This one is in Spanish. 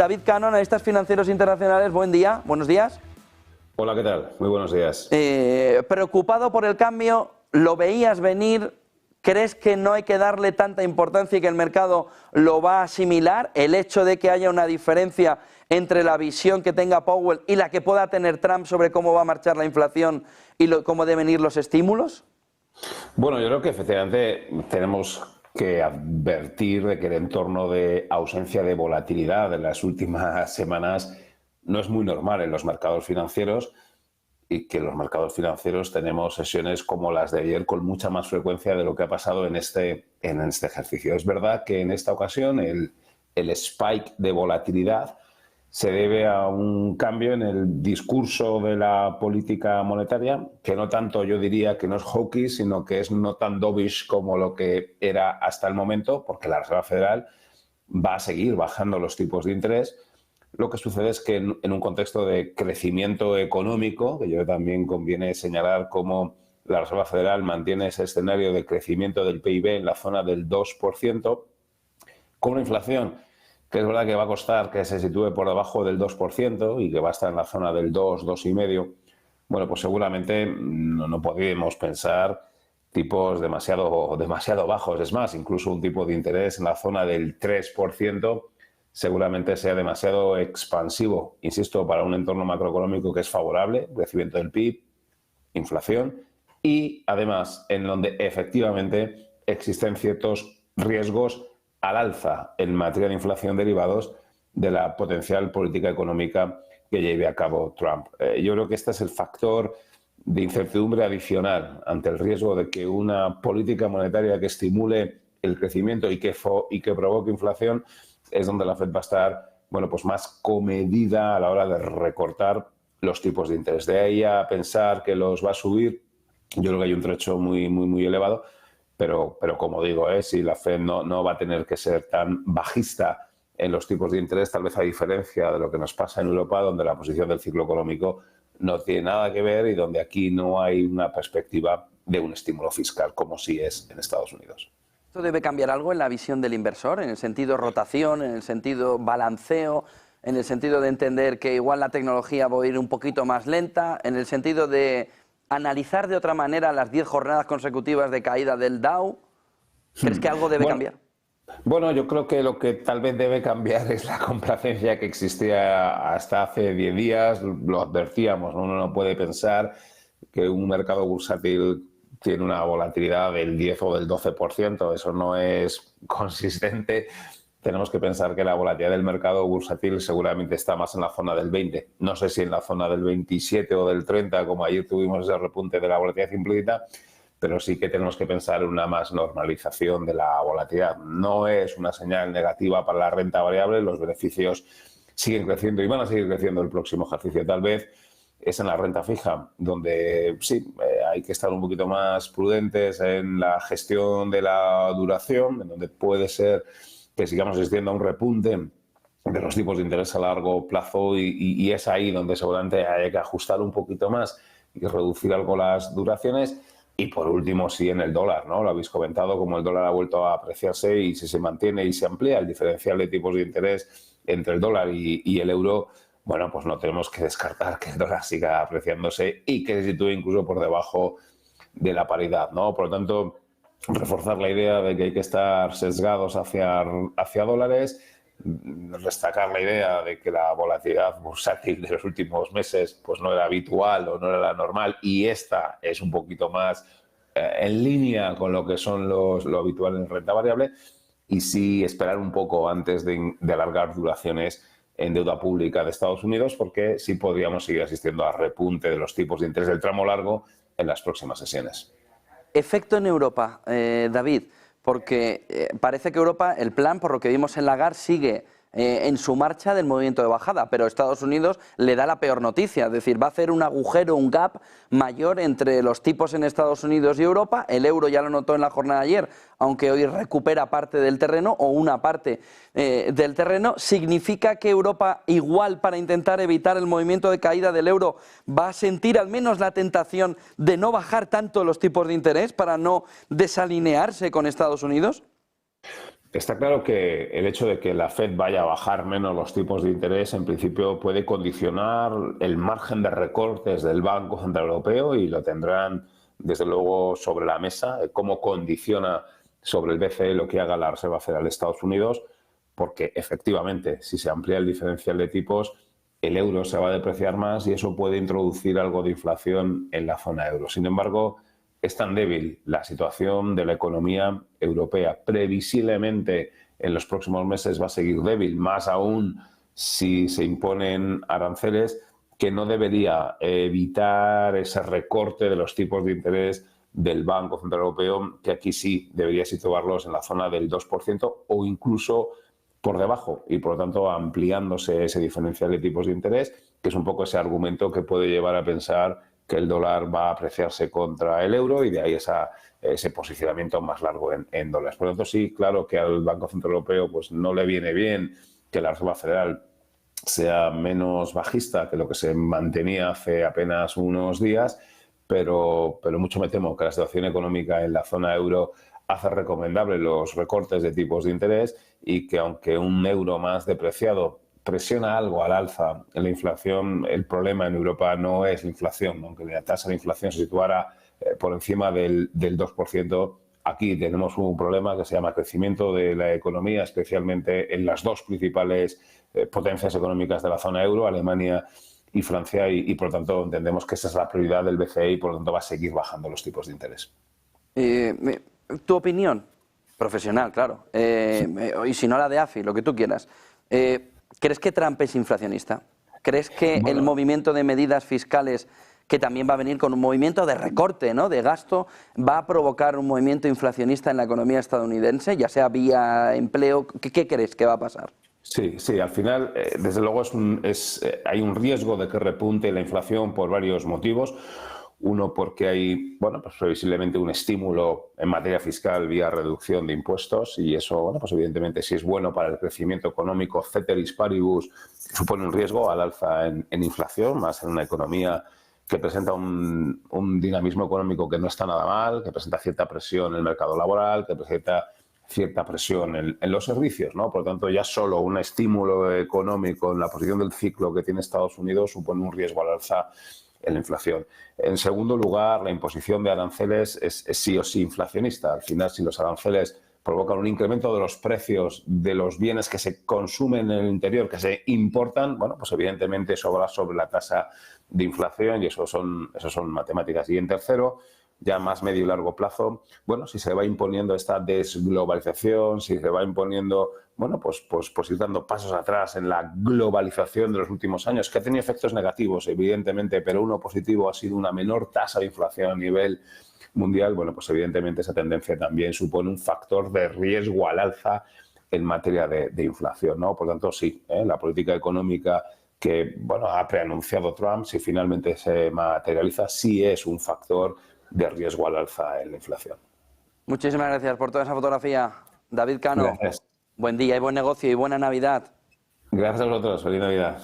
David Cano, analistas financieros internacionales, buen día, buenos días. Hola, ¿qué tal? Muy buenos días. ¿Preocupado por el cambio? ¿Lo veías venir? ¿Crees que no hay que darle tanta importancia y que el mercado lo va a asimilar? ¿El hecho de que haya una diferencia entre la visión que tenga Powell y la que pueda tener Trump sobre cómo va a marchar la inflación y cómo deben ir los estímulos? Bueno, yo creo que efectivamente tenemos que advertir de que el entorno de ausencia de volatilidad en las últimas semanas no es muy normal en los mercados financieros y que en los mercados financieros tenemos sesiones como las de ayer con mucha más frecuencia de lo que ha pasado en este ejercicio. Es verdad que en esta ocasión el spike de volatilidad se debe a un cambio en el discurso de la política monetaria, que no tanto yo diría que no es hawkish, sino que es no tan dovish como lo que era hasta el momento, porque la Reserva Federal va a seguir bajando los tipos de interés. Lo que sucede es que en un contexto de crecimiento económico, que yo también conviene señalar cómo la Reserva Federal mantiene ese escenario de crecimiento del PIB en la zona del 2%, con una inflación que es verdad que va a costar que se sitúe por debajo del 2% y que va a estar en la zona del 2, 2,5%, bueno, pues seguramente no podríamos pensar tipos demasiado bajos. Es más, incluso un tipo de interés en la zona del 3% seguramente sea demasiado expansivo, insisto, para un entorno macroeconómico que es favorable, crecimiento del PIB, inflación y además en donde efectivamente existen ciertos riesgos al alza en materia de inflación derivados de la potencial política económica que lleve a cabo Trump. Yo creo que este es el factor de incertidumbre adicional ante el riesgo de que una política monetaria que estimule el crecimiento y que provoque inflación es donde la Fed va a estar, bueno, pues más comedida a la hora de recortar los tipos de interés. De ahí a pensar que los va a subir, yo creo que hay un trecho muy elevado, pero como digo, si la Fed no va a tener que ser tan bajista en los tipos de interés, tal vez a diferencia de lo que nos pasa en Europa, donde la posición del ciclo económico no tiene nada que ver y donde aquí no hay una perspectiva de un estímulo fiscal, como sí es en Estados Unidos. ¿Esto debe cambiar algo en la visión del inversor, en el sentido rotación, en el sentido balanceo, en el sentido de entender que igual la tecnología va a ir un poquito más lenta, en el sentido de analizar de otra manera las 10 jornadas consecutivas de caída del Dow? ¿Crees que algo debe cambiar? Bueno, yo creo que lo que tal vez debe cambiar es la complacencia que existía hasta hace 10 días. Lo advertíamos, ¿no? Uno no puede pensar que un mercado bursátil tiene una volatilidad del 10 o del 12%. Eso no es consistente. Tenemos que pensar que la volatilidad del mercado bursátil seguramente está más en la zona del 20. No sé si en la zona del 27 o del 30, como ayer tuvimos ese repunte de la volatilidad implícita, pero sí que tenemos que pensar en una más normalización de la volatilidad. No es una señal negativa para la renta variable, los beneficios siguen creciendo y van a seguir creciendo el próximo ejercicio. Tal vez es en la renta fija, donde sí, hay que estar un poquito más prudentes en la gestión de la duración, en donde puede ser que sigamos asistiendo a un repunte de los tipos de interés a largo plazo y es ahí donde seguramente hay que ajustar un poquito más y reducir algo las duraciones. Y por último, sí, en el dólar, ¿no? Lo habéis comentado, como el dólar ha vuelto a apreciarse y si se mantiene y se amplía el diferencial de tipos de interés entre el dólar y el euro, bueno, pues no tenemos que descartar que el dólar siga apreciándose y que se sitúe incluso por debajo de la paridad, ¿no? Por lo tanto, reforzar la idea de que hay que estar sesgados hacia dólares, destacar la idea de que la volatilidad bursátil de los últimos meses pues no era habitual o no era la normal y esta es un poquito más en línea con lo que son lo habitual en renta variable y sí esperar un poco antes de alargar duraciones en deuda pública de Estados Unidos porque sí podríamos seguir asistiendo a repunte de los tipos de interés del tramo largo en las próximas sesiones. Efecto en Europa, David, porque parece que Europa, el plan, por lo que vimos en Lagarde, sigue en su marcha del movimiento de bajada, pero Estados Unidos le da la peor noticia, es decir, va a hacer un agujero, un gap mayor entre los tipos en Estados Unidos y Europa. El euro ya lo notó en la jornada de ayer, aunque hoy recupera parte del terreno o una parte del terreno. ¿Significa que Europa, igual para intentar evitar el movimiento de caída del euro, va a sentir al menos la tentación de no bajar tanto los tipos de interés para no desalinearse con Estados Unidos? Está claro que el hecho de que la Fed vaya a bajar menos los tipos de interés, en principio, puede condicionar el margen de recortes del Banco Central Europeo y lo tendrán, desde luego, sobre la mesa, cómo condiciona sobre el BCE lo que haga la Reserva Federal de Estados Unidos, porque efectivamente, si se amplía el diferencial de tipos, el euro se va a depreciar más y eso puede introducir algo de inflación en la zona euro. Sin embargo, es tan débil la situación de la economía europea. Previsiblemente en los próximos meses va a seguir débil, más aún si se imponen aranceles, que no debería evitar ese recorte de los tipos de interés del Banco Central Europeo, que aquí sí debería situarlos en la zona del 2% o incluso por debajo y, por lo tanto, ampliándose ese diferencial de tipos de interés, que es un poco ese argumento que puede llevar a pensar que el dólar va a apreciarse contra el euro y de ahí ese posicionamiento más largo en dólares. Por lo tanto, sí, claro que al Banco Central Europeo pues, no le viene bien que la Reserva Federal sea menos bajista que lo que se mantenía hace apenas unos días, pero mucho me temo que la situación económica en la zona euro hace recomendable los recortes de tipos de interés y que aunque un euro más depreciado presiona algo al alza en la inflación, el problema en Europa no es la inflación. Aunque la tasa de inflación se situara por encima del 2%, aquí tenemos un problema que se llama crecimiento de la economía, especialmente en las dos principales potencias económicas de la zona euro, Alemania y Francia, y por lo tanto entendemos que esa es la prioridad del BCE y por lo tanto va a seguir bajando los tipos de interés. Tu opinión profesional, claro, y si no la de AFI, lo que tú quieras. ¿Crees que Trump es inflacionista? ¿Crees que el movimiento de medidas fiscales, que también va a venir con un movimiento de recorte, ¿no?, de gasto, va a provocar un movimiento inflacionista en la economía estadounidense, ya sea vía empleo? ¿Qué crees que va a pasar? Sí, al final, desde luego, hay un riesgo de que repunte la inflación por varios motivos. Uno, porque hay, pues previsiblemente un estímulo en materia fiscal vía reducción de impuestos y eso, pues evidentemente, si es bueno para el crecimiento económico, ceteris paribus, supone un riesgo al alza en inflación, más en una economía que presenta un dinamismo económico que no está nada mal, que presenta cierta presión en el mercado laboral, que presenta cierta presión en los servicios, ¿no? Por lo tanto, ya solo un estímulo económico en la posición del ciclo que tiene Estados Unidos supone un riesgo al alza en la inflación. En segundo lugar, la imposición de aranceles es sí o sí inflacionista. Al final, si los aranceles provocan un incremento de los precios de los bienes que se consumen en el interior, que se importan, pues evidentemente eso va sobre la tasa de inflación y eso son matemáticas. Y en tercero, ya más medio y largo plazo, si se va imponiendo esta desglobalización, si se va imponiendo, pues ir dando pasos atrás en la globalización de los últimos años, que ha tenido efectos negativos, evidentemente, pero uno positivo ha sido una menor tasa de inflación a nivel mundial, pues evidentemente esa tendencia también supone un factor de riesgo al alza en materia de inflación, ¿no? Por tanto, sí, la política económica que ha preanunciado Trump, si finalmente se materializa, sí es un factor de riesgo al alza en la inflación. Muchísimas gracias por toda esa fotografía, David Cano. Gracias. Buen día y buen negocio y buena Navidad. Gracias a vosotros. Feliz Navidad.